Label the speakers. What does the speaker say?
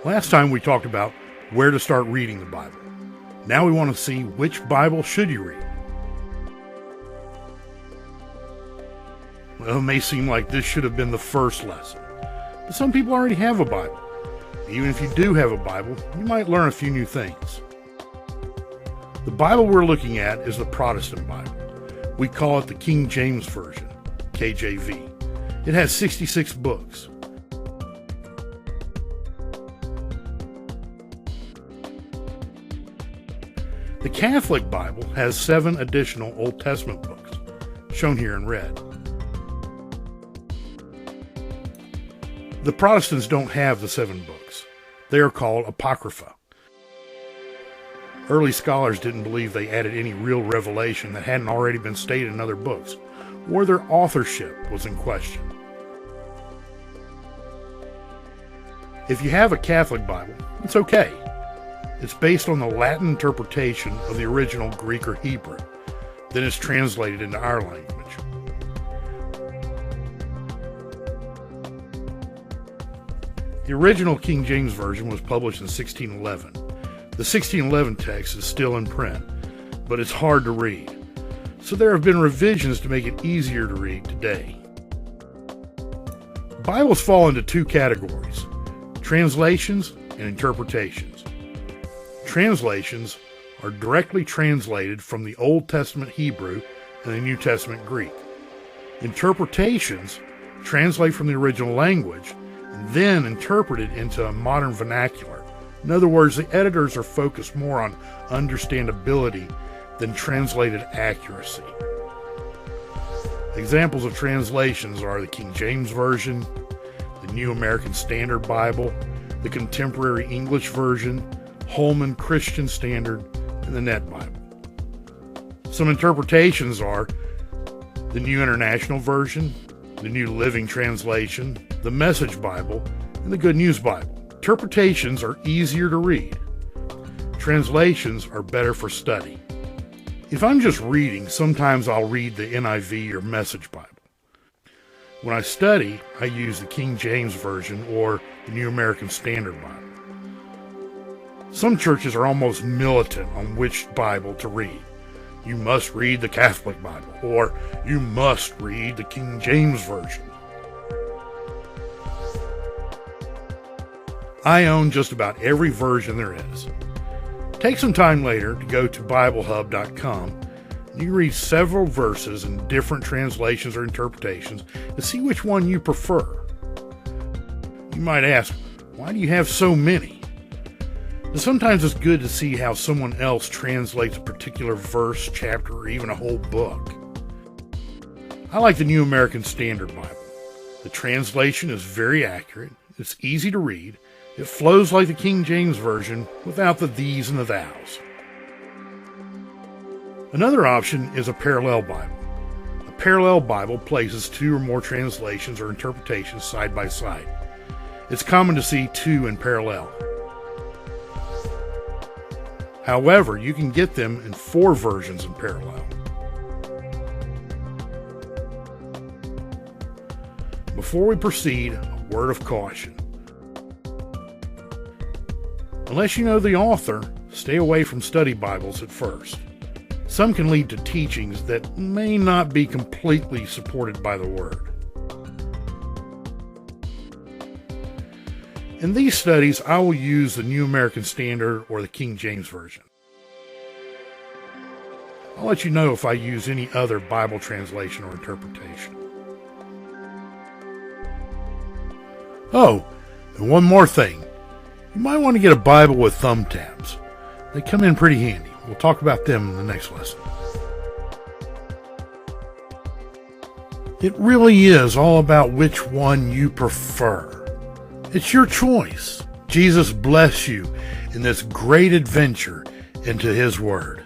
Speaker 1: Last time we talked about where to start reading the Bible. Now we want to see which Bible should you read. Well, it may seem like this should have been the first lesson, but some people already have a Bible. Even if you do have a Bible, you might learn a few new things. The Bible we're looking at is the Protestant Bible. We call it the King James Version, KJV. It has 66 books. The Catholic Bible has 7 additional Old Testament books, shown here in red. The Protestants don't have the 7 books. They are called Apocrypha. Early scholars didn't believe they added any real revelation that hadn't already been stated in other books, or their authorship was in question. If you have a Catholic Bible, it's okay. It's based on the Latin interpretation of the original Greek or Hebrew, then it's translated into our language. The original King James Version was published in 1611. The 1611 text is still in print, but it's hard to read. So there have been revisions to make it easier to read today. Bibles fall into 2 categories: translations and interpretations. Translations are directly translated from the Old Testament Hebrew and the New Testament Greek. Interpretations translate from the original language and then interpreted into a modern vernacular. In other words, the editors are focused more on understandability than translated accuracy. Examples of translations are the King James Version, the New American Standard Bible, the Contemporary English Version, Holman Christian Standard, and the Net Bible. Some interpretations are the New International Version, the New Living Translation, the Message Bible, and the Good News Bible. Interpretations are easier to read. Translations are better for study. If I'm just reading, sometimes I'll read the NIV or Message Bible. When I study, I use the King James Version or the New American Standard Bible. Some churches are almost militant on which Bible to read. You must read the Catholic Bible, or you must read the King James Version. I own just about every version there is. Take some time later to go to BibleHub.com. You can read several verses in different translations or interpretations and see which one you prefer. You might ask, why do you have so many? And sometimes it's good to see how someone else translates a particular verse, chapter, or even a whole book. I like the New American Standard Bible. The translation is very accurate, it's easy to read, it flows like the King James Version without the these and the thous. Another option is a parallel Bible. A parallel Bible places 2 or more translations or interpretations side by side. It's common to see 2 in parallel. However, you can get them in 4 versions in parallel. Before we proceed, a word of caution. Unless you know the author, stay away from study Bibles at first. Some can lead to teachings that may not be completely supported by the Word. In these studies, I will use the New American Standard or the King James Version. I'll let you know if I use any other Bible translation or interpretation. Oh, and one more thing. You might want to get a Bible with thumb tabs. They come in pretty handy. We'll talk about them in the next lesson. It really is all about which one you prefer. It's your choice. Jesus bless you in this great adventure into His Word.